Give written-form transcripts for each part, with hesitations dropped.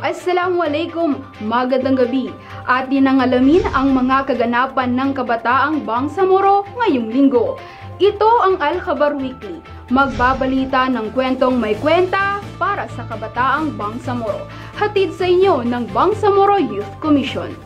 Assalamualaikum, magandang gabi. Atin ang alamin ang mga kaganapan ng Kabataang Bangsamoro ngayong linggo. Ito ang Al-Khabar Weekly, magbabalita ng kwentong may kwenta para sa Kabataang Bangsamoro. Hatid sa inyo ng Bangsamoro Youth Commission.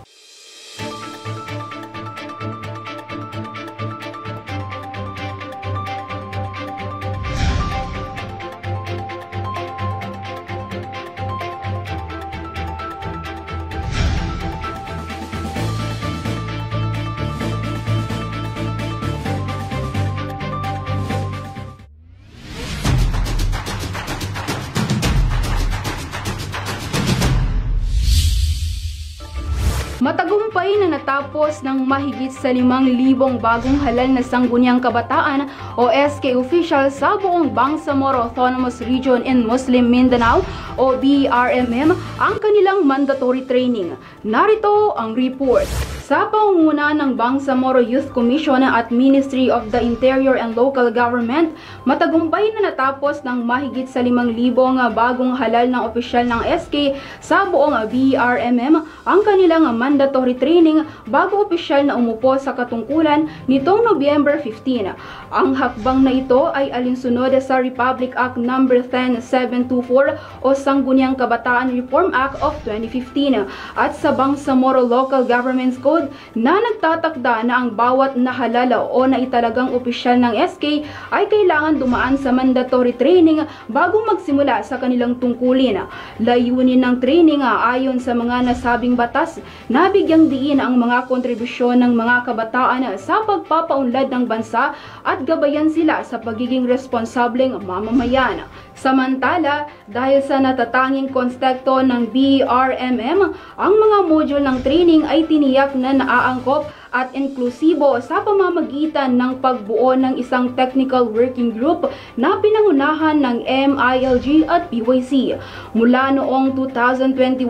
Matagumpay na natapos ng mahigit sa 5,000 bagong halal na sangguniang kabataan o SK official sa buong Bangsamoro Autonomous Region in Muslim Mindanao o BRMM ang kanilang mandatory training. Narito ang report. Sa pangunguna ng Bangsamoro Youth Commission at Ministry of the Interior and Local Government, matagumpay na natapos ng mahigit sa 5,000 bagong halal na opisyal ng SK sa buong BRMM ang kanilang mandatory training bago opisyal na umupo sa katungkulan nitong November 15. Ang hakbang na ito ay alinsunod sa Republic Act No. 10724 o Sangguniang Kabataan Reform Act of 2015 at sa Bangsamoro Local Government's Code na nagtatakda na ang bawat nahalala o naitalagang opisyal ng SK ay kailangan dumaan sa mandatory training bago magsimula sa kanilang tungkulin. Layunin ng training ayon sa mga nasabing batas na bigyang diin ang mga kontribusyon ng mga kabataan sa pagpapaunlad ng bansa at gabayan sila sa pagiging responsableng mamamayan. Samantala, dahil sa natatanging konsepto ng BRMM, ang mga module ng training ay tiniyak na naaangkop at inklusibo sa pamamagitan ng pagbuo ng isang technical working group na pinangunahan ng MILG at PYC. Mula noong 2021,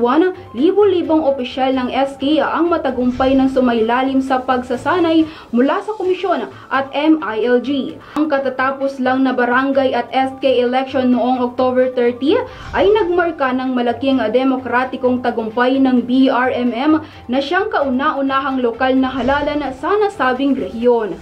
libo-libong opisyal ng SK ang matagumpay ng sumailalim sa pagsasanay mula sa komisyon at MILG. Ang katatapos lang na barangay at SK election noong October 30 ay nagmarka ng malaking demokratikong tagumpay ng BRMM na siyang kauna-unahang lokal na halalan sa nasabing rehiyon.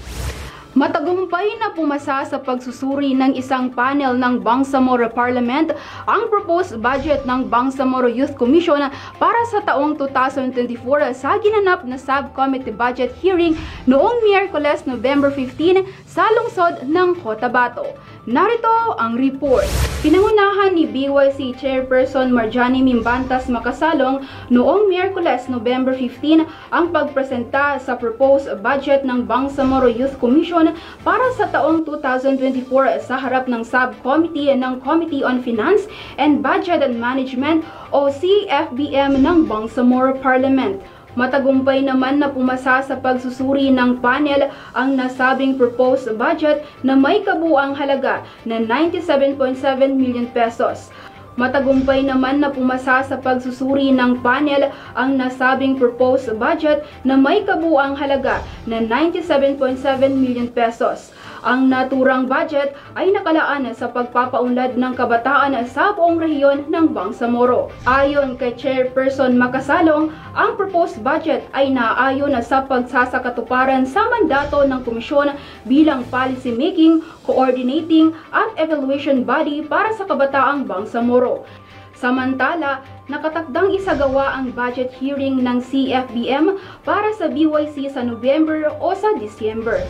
Matagumpay na pumasa sa pagsusuri ng isang panel ng Bangsamoro Parliament ang proposed budget ng Bangsamoro Youth Commission para sa taong 2024 sa ginanap na subcommittee budget hearing noong Miyerkules, November 15 sa lungsod ng Cotabato. Narito ang report. Pinangunahan ni BYC Chairperson Marjani Mimbantas Makasalong noong Miyerkules, November 15 ang pagpresenta sa proposed budget ng Bangsamoro Youth Commission para sa taong 2024 sa harap ng subcommittee ng Committee on Finance and Budget and Management o CFBM ng Bangsamoro Parliament. Matagumpay naman na pumasa sa pagsusuri ng panel ang nasabing proposed budget na may kabuuang halaga na 97.7 million pesos. Matagumpay naman na pumasa sa pagsusuri ng panel ang nasabing proposed budget na may kabuuang halaga na 97.7 million pesos. Ang naturang budget ay nakalaan sa pagpapaunlad ng kabataan sa buong rehiyon ng Bangsamoro. Ayon kay Chairperson Makasalong, ang proposed budget ay naaayon sa pagsasakatuparan sa mandato ng komisyon bilang policy making, coordinating at evaluation body para sa kabataang Bangsamoro. Samantala, nakatakdang isagawa ang budget hearing ng CFBM para sa BYC sa November o sa December.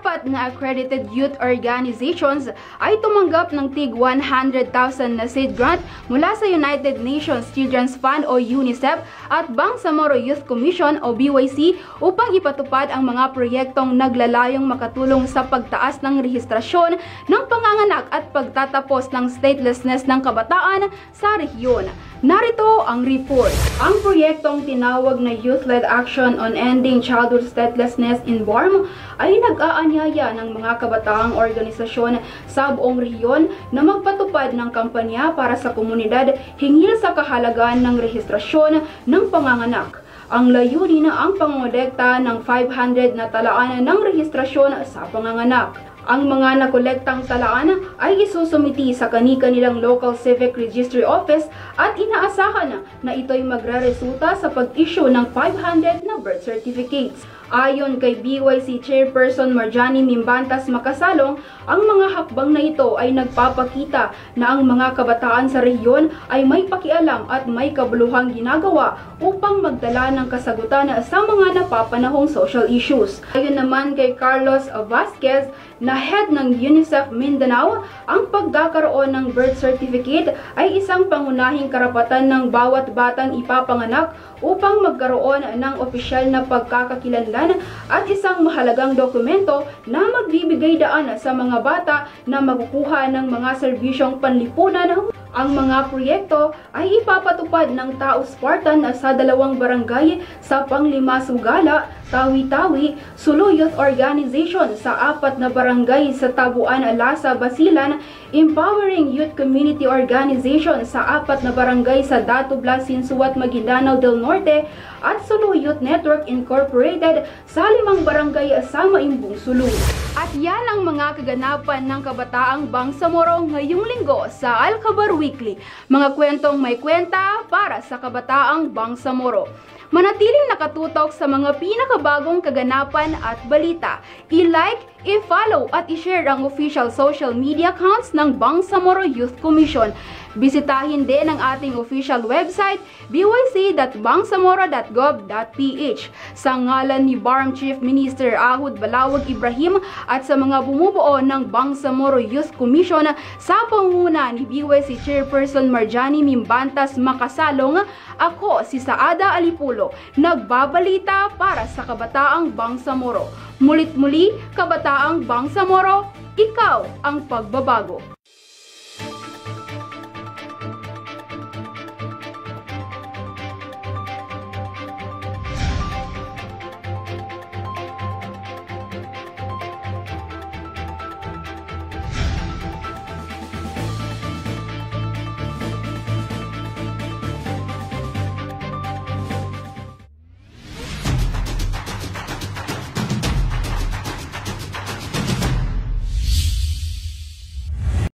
4 na accredited youth organizations ay tumanggap ng tig 100,000 na seed grant mula sa United Nations Children's Fund o UNICEF at Bangsamoro Youth Commission o BYC upang ipatupad ang mga proyektong naglalayong makatulong sa pagtaas ng rehistrasyon ng panganganak at pagtatapos ng statelessness ng kabataan sa rehiyon. Narito ang report. Ang proyektong tinawag na Youth-Led Action on Ending Childhood Statelessness in BARM ay nag-aanyaya ng mga kabataang organisasyon sa buong rehiyon na magpatupad ng kampanya para sa komunidad hinggil sa kahalagaan ng rehistrasyon ng panganganak. Ang layunin na ang pangongolekta ng 500 na talaan ng rehistrasyon sa panganganak. Ang mga nakolektang talaan ay isusumiti sa kani-kanilang local civic registry office at inaasahan na ito'y magre-resulta sa pag-issue ng 500 na birth certificates. Ayon kay BYC Chairperson Marjani Mimbantas Makasalong, ang mga hakbang na ito ay nagpapakita na ang mga kabataan sa rehiyon ay may pakialam at may kabuluhang ginagawa upang magdala ng kasagutan sa mga napapanahong social issues. Ayon naman kay Carlos Vasquez, na head ng UNICEF Mindanao, ang pagkakaroon ng birth certificate ay isang pangunahing karapatan ng bawat batang ipapanganak upang magkaroon ng opisyal na pagkakakilanlan at isang mahalagang dokumento na magbibigay daan sa mga bata na makukuha ng mga serbisyong panlipunan. Ang mga proyekto ay ipapatupad ng Taos Spartan sa 2 barangay sa Panglima Sugala, Tawi-Tawi, Sulu Youth Organization sa 4 na barangay sa Tabuan, Lasa, Basilan, Empowering Youth Community Organization sa 4 na barangay sa Datu Blas, Sinsuat, Maguindanao del Norte at Sulu Youth Network Incorporated sa 5 barangay sa Maimbung, Sulu. At yan ang mga kaganapan ng Kabataang Bangsamoro ngayong linggo sa Alcabar Weekly. Mga kwentong may kwenta para sa Kabataang Bangsamoro. Manatiling nakatutok sa mga pinakabagong kaganapan at balita. I-like, i-follow at i-share ang official social media accounts ng Bangsamoro Youth Commission. Bisitahin din ang ating official website byc.bangsamoro.gov.ph. Sa ngalan ni BARM Chief Minister Ahud Balawag Ibrahim at sa mga bumubuo ng Bangsamoro Youth Commission sa pangunguna ni BYC Chairperson Marjani Mimbantas Makasalong, ako si Saada Alipulo, nagbabalita para sa Kabataang Bangsamoro. Mulit muli, Kabataang Bangsamoro, ikaw ang pagbabago.